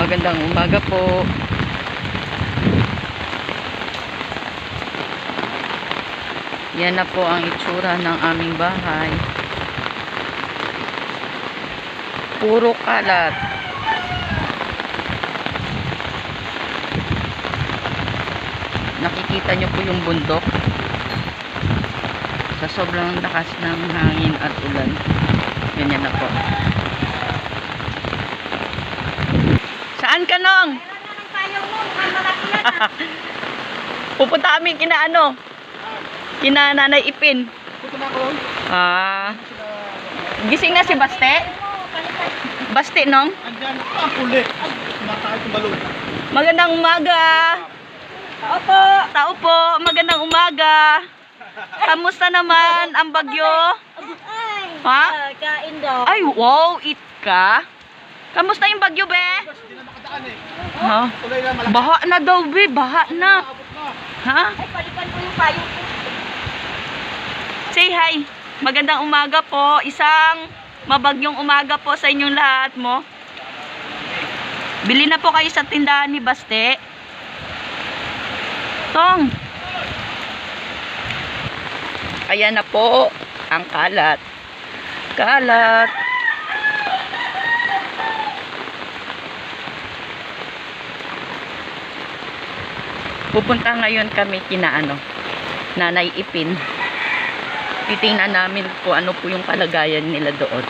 Magandang umaga po. Yan na po ang itsura ng aming bahay. Puro kalat. Nakikita nyo po yung bundok. Sa sobrang lakas ng hangin at ulan. Ganyan na po. Saan ka, Nong? Pupunta kami kina ano? Kina Nanay Ipin. Gising na si Baste? Baste, Nong? Andyan ang kulit. Kumakain ng balon. Magandang umaga. Tao po. Tao po. Magandang umaga. Kamusta naman ang bagyo? Ha? Kain daw. Ay, wow, eat ka. Kamusta yung bagyo, be? Hindi na makadaan eh. Ha? Tuloy na malaki. Baha na daw, be. Baha na. Abot na. Ha? Ay, palipan ko yung payo ko. Say hi. Magandang umaga po. Isang mabagyong umaga po sa inyong lahat mo. Bili na po kayo sa tindahan ni Baste. Tong. Ayan na po ang kalat. Kalat. Pupunta ngayon kami kina ano, Nanay Ipin. Titingnan namin po ano po yung kalagayan nila doon.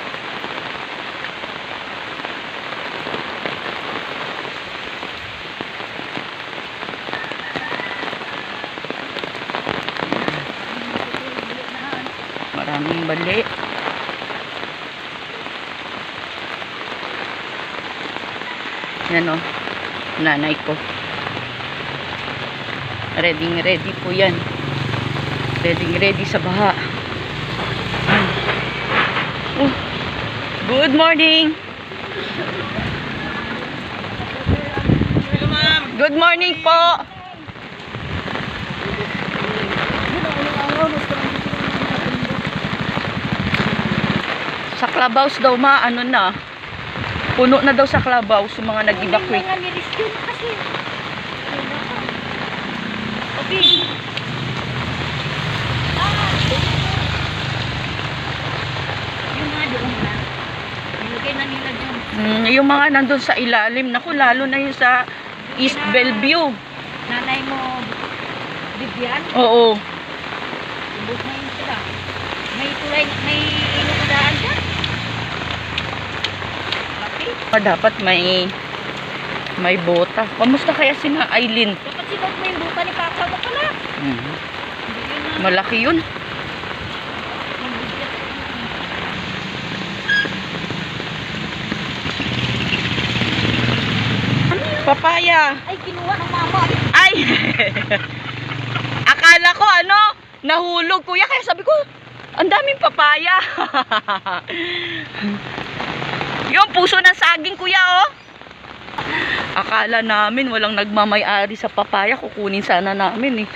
Maraming bali. Yan o, nanay ko. Ready po yan. Ready sa baha. Oh, good morning. Good morning po. Sa clubhouse daw ano na. Puno na daw sa clubhouse yung mga nag-evacuate. Mga nirescue na kasi. Okay. Yung mga doon na. Nilagay na nila dyan. Yung mga nandun sa ilalim. Naku, lalo na yung sa East Bellevue. Nanay mo, Bibian, Oo. ubos na yun sila. May tulay, may inukudaan dyan. Dapat may bota. Kamusta kaya si na Aileen? Dapat sinot mo yung buka ni Papa mo pala. Malaki yun. Papaya. Ay, kinuha ng mama. Ay! Akala ko nahulog kuya. Kaya sabi ko, ang daming papaya. Yung puso ng saging kuya oh. Akala namin walang nagmamay-ari sa papaya. Kukunin sana namin eh.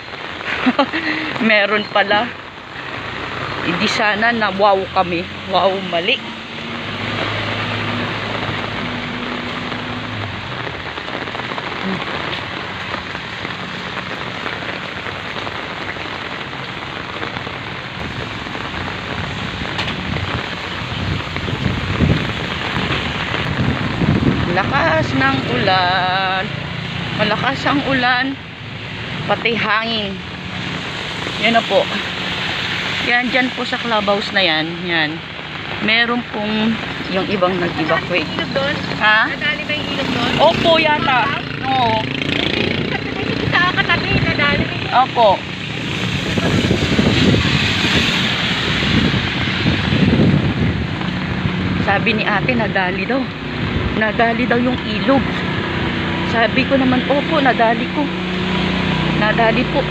Meron pala. Hindi sana na wow kami. Wow, mali. Lakas ng ulan. Malakas ang ulan. Pati hangin. Yan na po. Yan, dyan po sa clubhouse na yan. Yan. Meron pong yung ibang nag-evacuate. Ilog doon? Ha? Nadali ba yung ilog doon? Opo yata. Oo. Sa katabi, nadali. Opo. Sabi ni ate, nadali daw. Nadali daw yung ilog. Sabi ko naman, opo, nadali ko. Nadali po.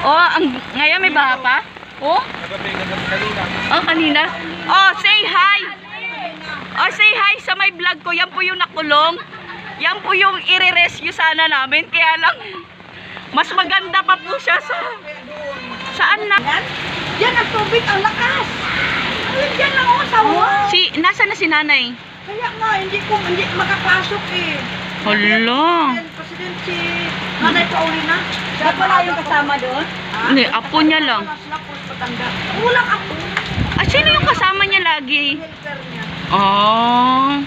Oh, ngayon may baha pa? Oh? Oh, kanina. Oh, say hi. Oh, say hi sa my vlog ko. Yan po yung nakulong. Yan po yung i-rescue sana namin. Kaya lang, mas maganda pa po siya sa... Saan na? Yan ang tubig, ang lakas. Ayun, yan lang ako sawa. Nasa na si nanay? Kaya nga, hindi makapasok eh. Hala. President si Nanay Paulina. Ba't wala yung kasama doon? Hindi, apo niya lang. Kulang ako. Ah, sino yung kasama niya lagi? Helper niya. Oh.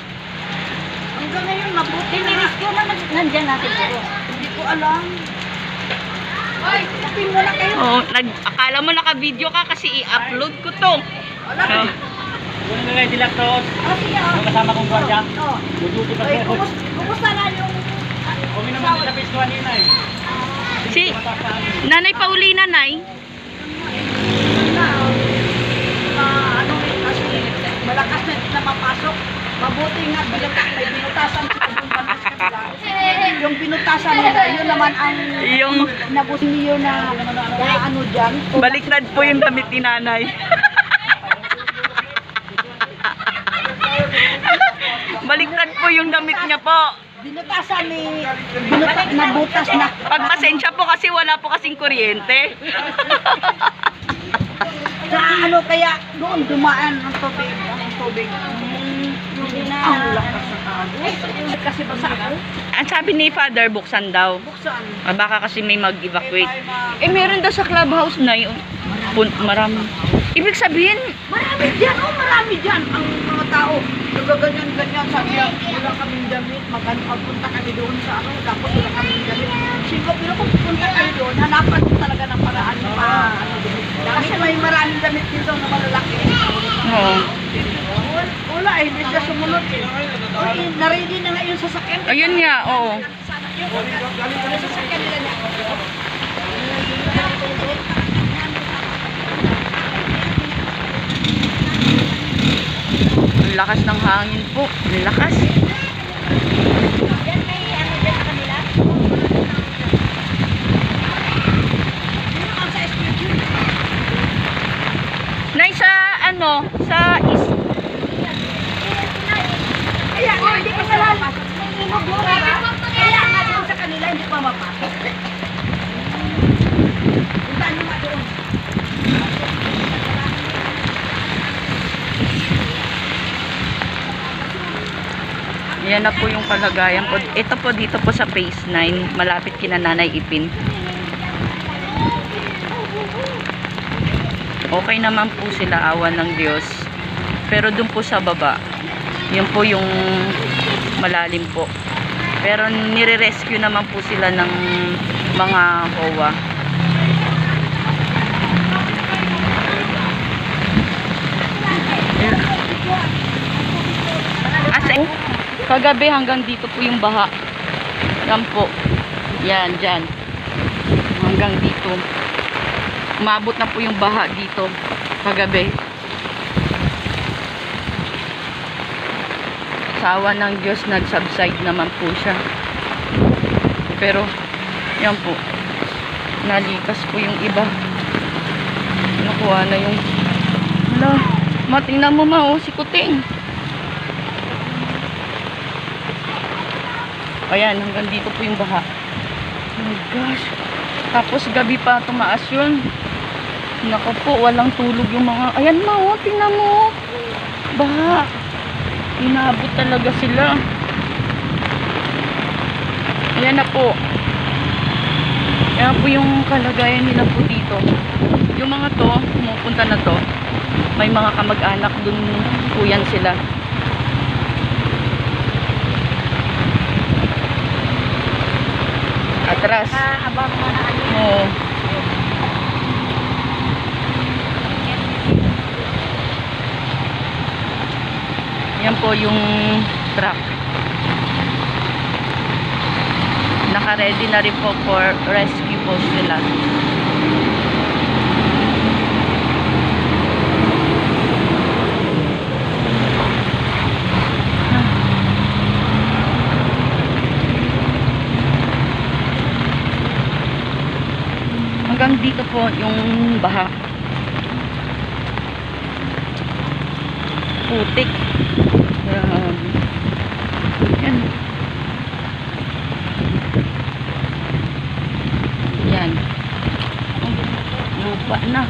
Hanggang ngayon, mabuti na. Rescue na nandyan natin pero. Hindi ko alam. Ay, tapin mo na kayo. Oh, akala mo naka-video ka kasi i-upload ko to. Wala ka. Oh. Wala na kayo dilaktos. Sige, oh. Yung kasama kong gwardiya. Oo. Buduti pa Ay, kayo. kumusta na yung... Kami naman sa piskuhan nila eh. Si Nanay Paulina, Nay. Ano eh, kasi malakas na din na mapasok. Mabuti nga, may binutasan sa yung banas kanila. Yung binutasan nila, yun naman ang Yung nabus niyo na ano dyan. baliktad po yung damit ni Nanay. Baliktad po yung damit niya po. Binutasan ni, nabutas na. Pagpasensya po kasi wala po kasing kuryente. Sa ano kaya doon dumaan ang tubig. Ang tubig. Hindi na. Ang lakas sa taas. Kasi basa ako. Ang sabi ni Father, buksan daw. Buksan. Ah, baka kasi may mag-evacuate. Eh, meron daw sa clubhouse na yun. Marami. Ibig sabihin, Marami dyan, marami dyan ang mga tao. Nagaganyan-ganyan, sabi niya, wala kaming damit, magpunta kami doon sa ano, tapos wala kaming damit. Sino, pero kung pupunta kayo doon, hanapan mo talaga ng paraan pa, ano doon. Kasi may maraming damit dito na malalaki. oh. Wala eh, hindi siya sumunod eh. Uy, na-ready na nga yung sasakyan. Ayun nga, oo. Yung sasakyan nila niya. Ang lakas ng hangin po. Ang lakas. Yan may ano dyan sa kanila. Yun ang sa studio. Nay, sa ano, sa Kaya nga, hindi pa sila kaya nga doon sa kanila, hindi pa mapasok. Puntaan nyo nga doon. Yan na po yung kalagayan po. Ito po dito po sa phase 9, malapit kina Nanay Ipin. Okay naman po sila, awan ng Diyos. Pero dun po sa baba, yun po yung malalim po. Pero nire-rescue naman po sila ng mga OWA. Kagabi hanggang dito po yung baha. Yan po. Yan, dyan. Hanggang dito. Umabot na po yung baha dito. Kagabi. Sawa ng Diyos, nag-subside naman po siya. Pero, yan po. Nalikas po yung iba. Nakuha na yung... Hala, matingnan mo ma, oh, si Kuting. Ayan, hanggang dito po yung baha. Oh my gosh. Tapos gabi pa tumaas yun. Naku po, walang tulog yung mga... Ayan ma, oh, tingnan mo. Baha. Inabot talaga sila. Ayan na po. Ayan po yung kalagayan nila po dito. Yung mga to, pumupunta na to. May mga kamag-anak dun po yan sila. Atras. Abang mo na ano. Oo. Yan po yung truck. Naka-ready na rin po for rescue po sila. Hanggang dito po yung baha. Putik. Yan. Yan. Yan. Lupa na.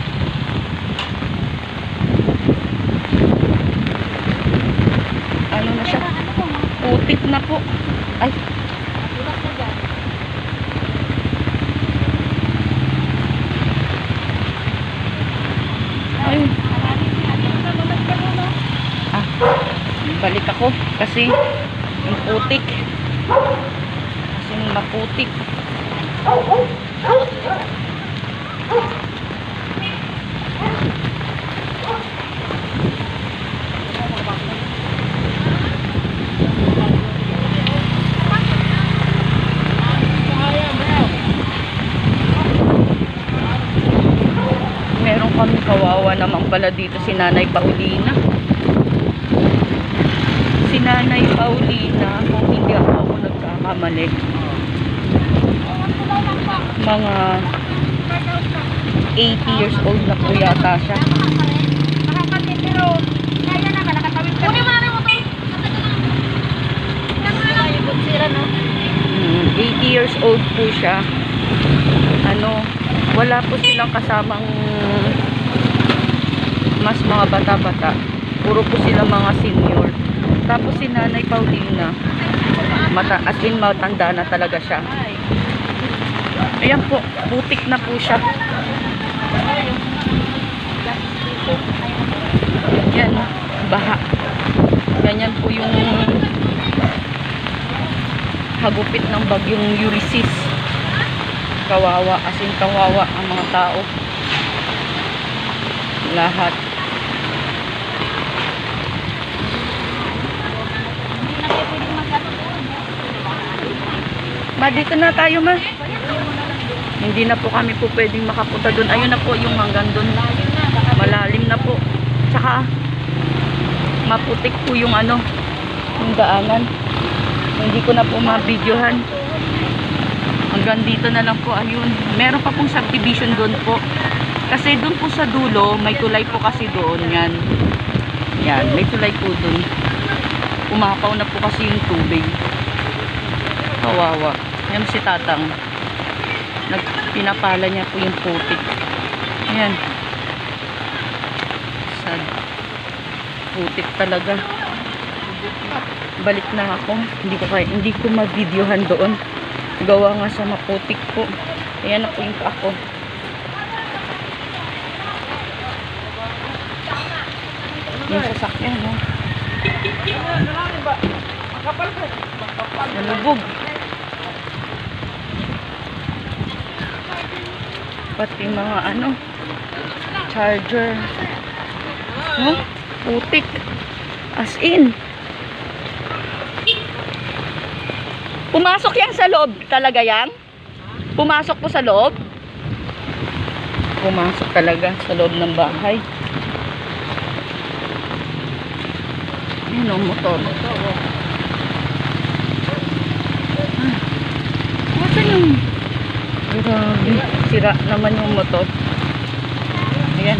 Ano na siya? Putik na po. Ay. Ay. Ah. Balik ako kasi yung putik. Kasi maputik. Meron kami kawawa naman pala dito si Nanay Paulina. Si Nanay Paulina, kung hindi ako nagkakamali, mga 80 years old na po yata siya. Hmm, 80 years old po siya. Ano, wala po silang kasamang mas mga bata-bata. Puro po sila mga senior. Tapos si Nanay Paulina, as in matanda na talaga siya. Ayan po, putik na po siya. Yan, baha. Ganyan po yung hagupit ng bagyong Ulysses. Kawawa, as in kawawa ang mga tao. Lahat. Ma, dito na tayo, ma. Hindi na po kami po pwedeng makapunta doon. Ayun na po yung hanggang doon. Malalim na po. Tsaka maputik po yung ano, yung daanan. Hindi ko na po ma-videohan. Hanggang dito na lang po. Ayun. Meron pa pong subdivision doon po. Kasi doon po sa dulo, may tulay po kasi doon. Yan. Yan. May tulay po doon. Umapaw na po kasi yung tubig. Kawawa. Yan si Tatang. Pinapala niya po yung putik. Ayan. Sad. Putik talaga. Balik na ako. Hindi ko ma-videohan doon. Gawa nga sa maputik po. Ayan na po yung ako. Yung sasakyan, no? Nalubog. Pati mga ano, charger, no? Putik. As in. Pumasok yan sa loob talaga yan? Pumasok po sa loob? Pumasok talaga sa loob ng bahay. Yan o, motor. Saan yung... Grabe. Sira naman yung motor. Ayan.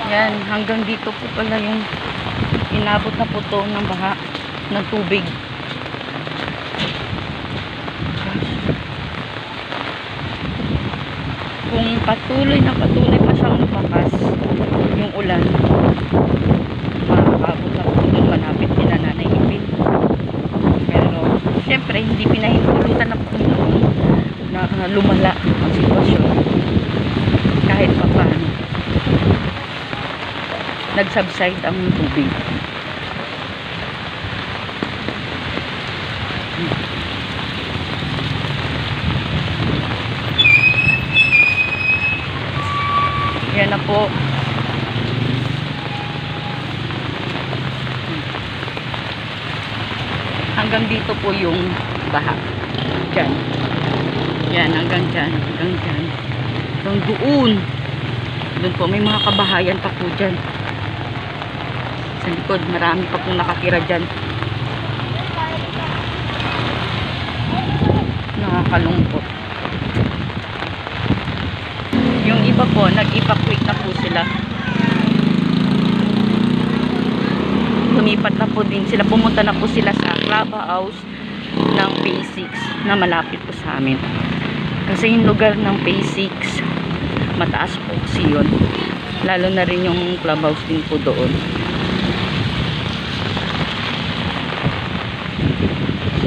Yan. Hanggang dito po pala yung inabot na po to ng baha ng tubig. Kung patuloy pa siyang lumakas yung ulan, makakabot na po doon malapit nila Nanay Ipin. Pero syempre hindi pinahintulutan ng Panginoon na lumala ang sitwasyon. Kahit pa paano nag-subside ang tubig. Yan na po. Hanggang dito po yung baha. Diyan. Yan, hanggang dyan. Hanggang dyan. Hanggang doon. Doon po, may mga kabahayan pa po dyan. Sa likod, marami pa pong nakatira dyan. nakakalungkot. Yung iba po, nag-evacuate na po sila. Lumipat na po din sila. Pumunta na po sila sa clubhouse ng Phase 6 na malapit po sa amin. Kasi yung lugar ng Phase 6, mataas po kasi yun. Lalo na rin yung clubhouse din po doon.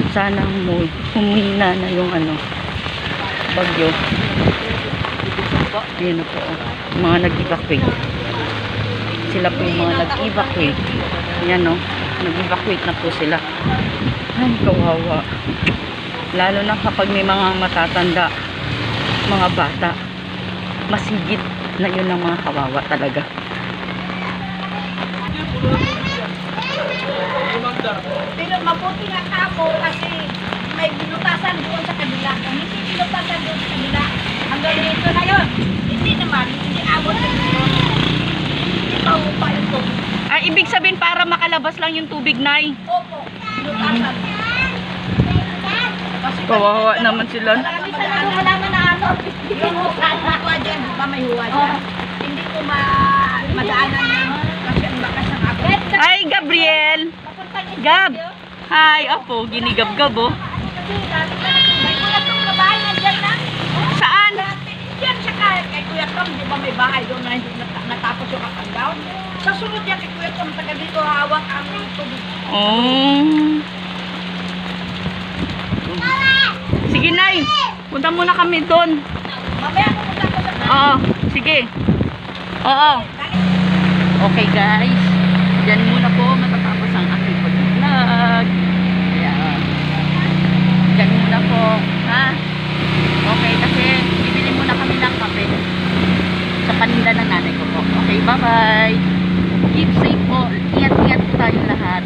Sana humina na yung bagyo. Ayan na po. Mga nag-evacuate. Sila po yung mga nag-evacuate. Ayan o. Nag-evacuate na po sila. Ay, kawawa. Lalo na kapag may mga matatanda, mga bata, masigit na yun ang mga kawawa talaga. Pero mabuti nga ako kasi may binutasan doon sa kabila. Kung hindi binutasan doon sa kabila, hanggang dito na yun. Hindi naman, hindi abot sa dito. Hindi pa upa ito. Ay, ibig sabihin para makalabas lang yung tubig, Nay. Opo, binutasan. Kasi Kawawa naman sila. marami sa nagmalaman na ano. Yung huwa dyan, di ba may huwa dyan? Hindi ko madaanan yan kasi ang bakas ng ako. Ay, Gabriel! Gab! Hi! Apo, ginigab-gab oh. May kuya tong babae nandyan na. Saan? Yan siya kay Kuya Tom, di ba may bahay doon na hindi natapos yung kakagaw? Sa sunod yan kay Kuya Tom, taga dito hawak ang tubig. Oh. Sige, Nay. Punta muna kami doon. Mamaya pumunta ko sa Oo, sige. Oo. Okay, guys. Diyan muna po matatapos ang aking pag-vlog. Ayan. Diyan muna po. Ha? Okay, kasi bibili muna kami ng kape sa paninda ng nanay ko po. Okay, bye-bye. Keep safe po. Ingat-ingat po tayong lahat.